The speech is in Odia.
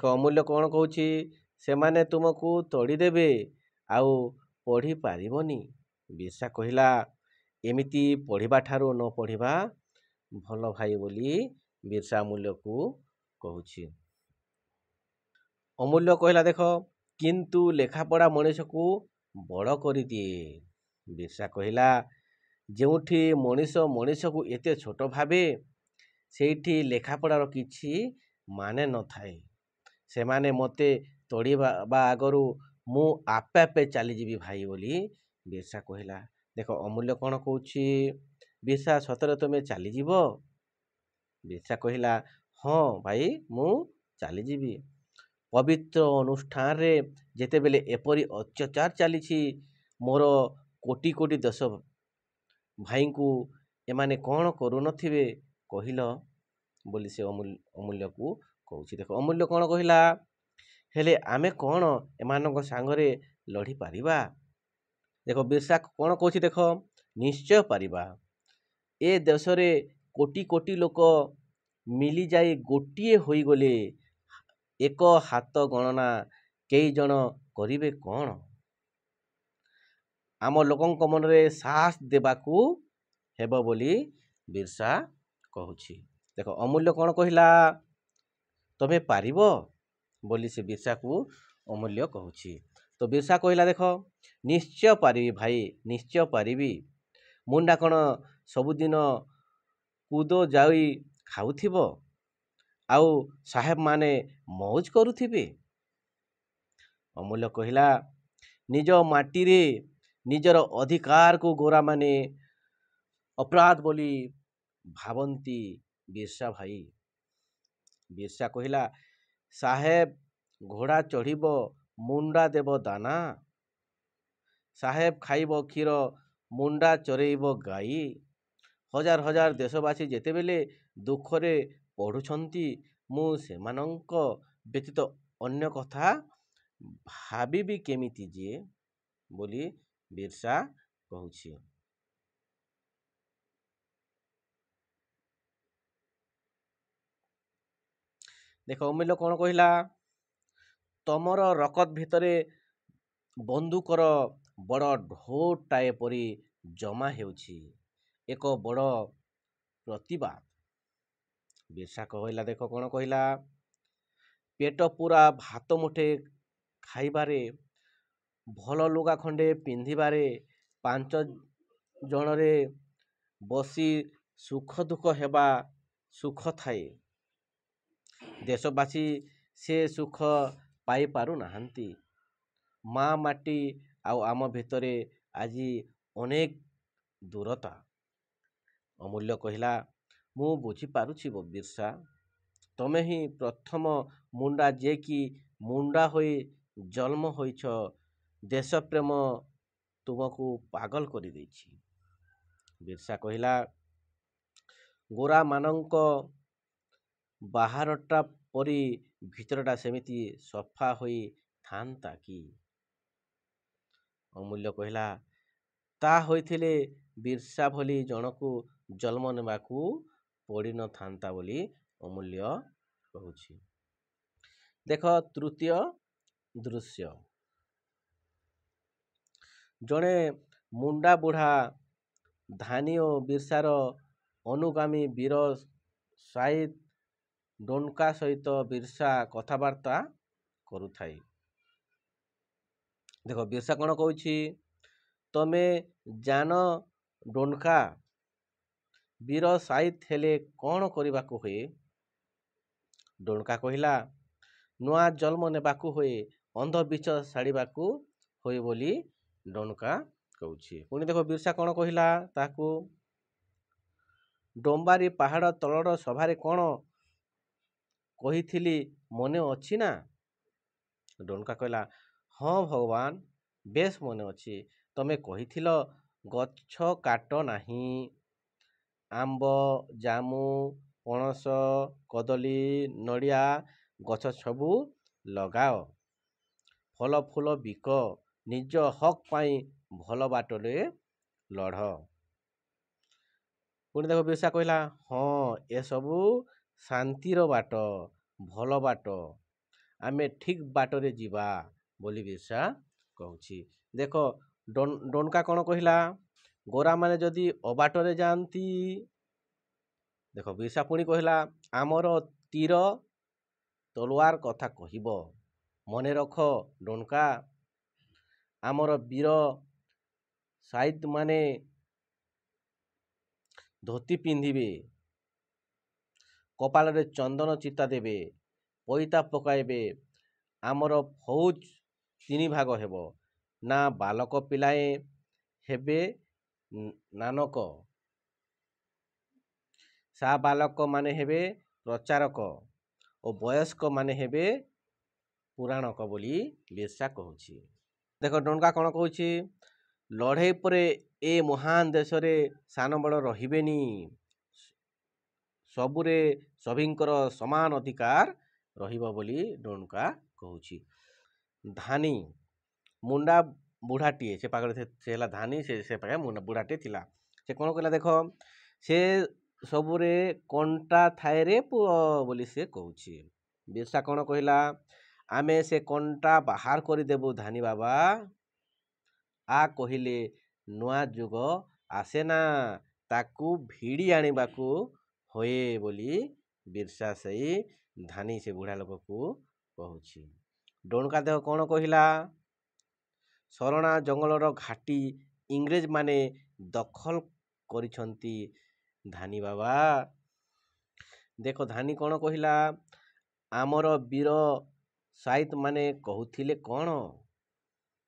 ଦେଖ ଅମୂଲ୍ୟ କ'ଣ କହୁଛି, ସେମାନେ ତୁମକୁ ତଡ଼ିଦେବେ ଆଉ ପଢ଼ି ପାରିବନି। ବିର୍ସା କହିଲା, ଏମିତି ପଢ଼ିବା ଠାରୁ ନ ପଢ଼ିବା ଭଲ ଭାଇ ବୋଲି ବିର୍ସା ଅମୂଲ୍ୟକୁ କହୁଛି। ଅମୂଲ୍ୟ କହିଲା, ଦେଖ କିନ୍ତୁ ଲେଖାପଢ଼ା ମଣିଷକୁ ବଡ଼ କରିଦିଏ। ବିର୍ସା କହିଲା, ଯେଉଁଠି ମଣିଷ ମଣିଷକୁ ଏତେ ଛୋଟ ଭାବେ ସେଇଠି ଲେଖାପଢ଼ାର କିଛି ମାନେ ନଥାଏ। ସେମାନେ ମୋତେ ତଡ଼ିବା ଆଗରୁ ମୁଁ ଆପେ ଆପେ ଚାଲିଯିବି ଭାଇ ବୋଲି ବିର୍ସା କହିଲା। ଦେଖ ଅମୂଲ୍ୟ କ'ଣ କହୁଛି, ବିର୍ସା ସତରେ ତୁମେ ଚାଲିଯିବ? ବିର୍ସା କହିଲା, ହଁ ଭାଇ ମୁଁ ଚାଲିଯିବି। ପବିତ୍ର ଅନୁଷ୍ଠାନରେ ଯେତେବେଳେ ଏପରି ଅତ୍ୟାଚାର ଚାଲିଛି, ମୋର କୋଟି କୋଟି ଦେଶ ଭାଇଙ୍କୁ ଏମାନେ କ'ଣ କରୁନଥିବେ କହିଲ ବୋଲି ସେ ଅମୂଲ୍ୟକୁ କହୁଛି। ଦେଖ ଅମୂଲ୍ୟ କ'ଣ କହିଲା, ହେଲେ ଆମେ କ'ଣ ଏମାନଙ୍କ ସାଙ୍ଗରେ ଲଢ଼ିପାରିବା? ଦେଖ ବିର୍ସା କ'ଣ କହୁଛି, ଦେଖ ନିଶ୍ଚୟ ପାରିବା। ଏ ଦେଶରେ କୋଟି କୋଟି ଲୋକ ମିଳିଯାଇ ଗୋଟିଏ ହୋଇଗଲେ ଏକ ହାତ ଗଣନା କେଇ ଜଣ କରିବେ କ'ଣ? ଆମ ଲୋକଙ୍କ ମନରେ ସାହସ ଦେବାକୁ ହେବ ବୋଲି ବିର୍ସା କହୁଛି। ଦେଖ ଅମୂଲ୍ୟ କ'ଣ କହିଲା, ତମେ ପାରିବ ବୋଲି ସେ ବିର୍ସାକୁ ଅମୂଲ୍ୟ କହୁଛି। ତ ବିର୍ସା କହିଲା, ଦେଖ ନିଶ୍ଚୟ ପାରିବି ଭାଇ, ନିଶ୍ଚୟ ପାରିବି। ମୁଣ୍ଡା କ'ଣ ସବୁଦିନ କୁଦ ଯାଇ ଖାଉଥିବ ଆଉ ସାହେବମାନେ ମଉଜ କରୁଥିବେ? ଅମୂଲ୍ୟ କହିଲା, ନିଜ ମାଟିରେ ନିଜର ଅଧିକାରକୁ ଗୋରାମାନେ ଅପରାଧ ବୋଲି ଭାବନ୍ତି ବିର୍ସା ଭାଇ। ବିର୍ସା କହିଲା, ସାହେବ ଘୋଡ଼ା ଚଢ଼ିବ, ମୁଣ୍ଡା ଦେବ ଦାନା। ସାହେବ ଖାଇବ କ୍ଷୀର, ମୁଣ୍ଡା ଚରେଇବ ଗାଈ। ହଜାର ହଜାର ଦେଶବାସୀ ଯେତେବେଳେ ଦୁଃଖରେ ପଡ଼ୁଛନ୍ତି, ମୁଁ ସେମାନଙ୍କ ବ୍ୟତୀତ ଅନ୍ୟ କଥା ଭାବିବି କେମିତି ଯେ ବୋଲି ବିର୍ସା କହୁଛି। ଦେଖ ଅମୂଲ୍ୟ କ'ଣ କହିଲା, ତମର ରକତ ଭିତରେ ବନ୍ଧୁକର ବଡ଼ ଢୋଟାଏ ପରି ଜମା ହେଉଛି ଏକ ବଡ଼ ପ୍ରତିବାଦ। ବିର୍ସା କହିଲା, ଦେଖ କ'ଣ କହିଲା, ପେଟ ପୂରା ଭାତ ମୁଠେ ଖାଇବାରେ, ଭଲ ଲୁଗା ଖଣ୍ଡେ ପିନ୍ଧିବାରେ, 5 ଜଣରେ ବସି ସୁଖ ଦୁଃଖ ହେବା ସୁଖ ଥାଏ। ଦେଶବାସୀ ସେ ସୁଖ ପାଇପାରୁନାହାନ୍ତି। ମା ମାଟି ଆଉ ଆମ ଭିତରେ ଆଜି ଅନେକ ଦୂରତା। ଅମୂଲ୍ୟ କହିଲା, ମୁଁ ବୁଝିପାରୁଛି ବିର୍ସା, ତମେ ହିଁ ପ୍ରଥମ ମୁଣ୍ଡା ଯିଏକି ମୁଣ୍ଡା ହୋଇ ଜନ୍ମ ହୋଇଛ। ଦେଶପ୍ରେମ ତୁମକୁ ପାଗଳ କରିଦେଇଛି। ବିର୍ସା କହିଲା, ଗୋରାମାନଙ୍କ ବାହାରଟା ପରି ଭିତରଟା ସେମିତି ସଫା ହୋଇ ଥାନ୍ତା କି? ଅମୂଲ୍ୟ କହିଲା, ତା ହୋଇଥିଲେ ବିର୍ସା ଭଳି ଜଣକୁ ଜନ୍ମ ନେବାକୁ ପଡ଼ିନଥାନ୍ତା ବୋଲି ଅମୂଲ୍ୟ କହୁଛି। ଦେଖ ତୃତୀୟ ଦୃଶ୍ୟ, ଜଣେ ମୁଣ୍ଡା ବୁଢ଼ା ଧାନୀ ଓ ବିର୍ସାର ଅନୁଗାମୀ ବୀର ସାଇଦ୍ ଡୋନକା ସହିତ ବିର୍ସା କଥାବାର୍ତ୍ତା କରୁଥାଏ। ଦେଖ ବିର୍ସା କ'ଣ କହୁଛି, ତମେ ଜାନ ଡୋନକା, ବୀର ସାଇଦ୍ ହେଲେ କ'ଣ କରିବାକୁ ହୁଏ? ଡୋନକା କହିଲା, ନୂଆ ଜନ୍ମ ନେବାକୁ ହୁଏ, ଅନ୍ଧବିଷ ଛାଡ଼ିବାକୁ ହୁଏ ବୋଲି ଡୋନକା କହୁଛି। ପୁଣି ଦେଖ ବିର୍ସା କ'ଣ କହିଲା ତାକୁ, ଡମ୍ବାରୀ ପାହାଡ଼ ତଳର ସଭାରେ କ'ଣ କହିଥିଲି ମନେ ଅଛି ନା? ଡୋନକା କହିଲା, ହଁ ଭଗବାନ, ବେଶ ମନେ ଅଛି। ତମେ କହିଥିଲ ଗଛ କାଟ ନାହିଁ, ଆମ୍ବ, ଜାମୁ, ପଣସ, କଦଳୀ, ନଡ଼ିଆ ଗଛ ସବୁ ଲଗାଅ, ଫଳ ଫୁଲ ବିକ, ନିଜ ହକ୍ ପାଇଁ ଭଲ ବାଟରେ ଲଢ଼। ପୁଣି ଦେଖ ବିର୍ସା କହିଲା, ହଁ ଏସବୁ ଶାନ୍ତିର ବାଟ, ଭଲ ବାଟ। ଆମେ ଠିକ୍ ବାଟରେ ଯିବା ବୋଲି ବିର୍ସା କହୁଛି। ଦେଖ ଡନକା କ'ଣ କହିଲା? ଗୋରାମାନେ ଯଦି ଅବାଟରେ ଯାଆନ୍ତି, ଦେଖ ବିର୍ସା ପୁଣି କହିଲା ଆମର ତୀର ତଲୱାର କଥା କହିବ। ମନେ ରଖ ଡନକା, ଆମର ବୀର ସାଇତ ମାନେ ଧୋତି ପିନ୍ଧିବେ, କପାଳରେ ଚନ୍ଦନ ଚିତା ଦେବେ, ପଇତା ପକାଇବେ। ଆମର ଫୌଜ 3 ଭାଗ ହେବ। ନା ବାଲକ ପିଲାଏ ହେବେ ନାନକ, ସା ବାଲକ ମାନେ ହେବେ ପ୍ରଚାରକ ଓ ବୟସ୍କ ମାନେ ହେବେ ପୁରାଣକ ବୋଲି ବିର୍ସା କହୁଛି। ଦେଖ ଡନକା କ'ଣ କହୁଛି? ଲଢ଼େଇ ପରେ ଏ ମହାନ ଦେଶରେ ସାନ ବଡ଼ ରହିବେନି। ସବୁରେ ସଭିଙ୍କର ସମାନ ଅଧିକାର ରହିବ ବୋଲି ଡନକା କହୁଛି। ଧାନୀ ମୁଣ୍ଡା ବୁଢ଼ାଟିଏ, ସେ ପାଖରେ ସେ ହେଲା ଧାନୀ, ସେ ପାଖେ ବୁଢ଼ାଟିଏ ଥିଲା। ସେ କ'ଣ କହିଲା? ଦେଖ ସେ ସବୁରେ କଣ୍ଟା ଥାଏ ରେ ପୁଅ ବୋଲି ସେ କହୁଛି। ବିର୍ସା କ'ଣ କହିଲା? ଆମେ ସେ କଣ୍ଟା ବାହାର କରିଦେବୁ ଧାନୀ ବାବା। ଆ କହିଲେ ନୂଆ ଯୁଗ ଆସେ ନା, ତାକୁ ଭିଡ଼ି ଆଣିବାକୁ ହୁଏ ବୋଲି ବିର୍ସା ସେଇ ଧାନୀ ସେ ବୁଢ଼ା ଲୋକକୁ କହୁଛି। ଡନକା ଦେହ କ'ଣ କହିଲା? ସରଣା ଜଙ୍ଗଲର ଘାଟି ଇଂରେଜମାନେ ଦଖଲ କରିଛନ୍ତି ଧାନୀ ବାବା। ଦେଖ ଧାନୀ କ'ଣ କହିଲା? ଆମର ବୀର ସାଇତ ମାନେ କହୁଥିଲେ କ'ଣ?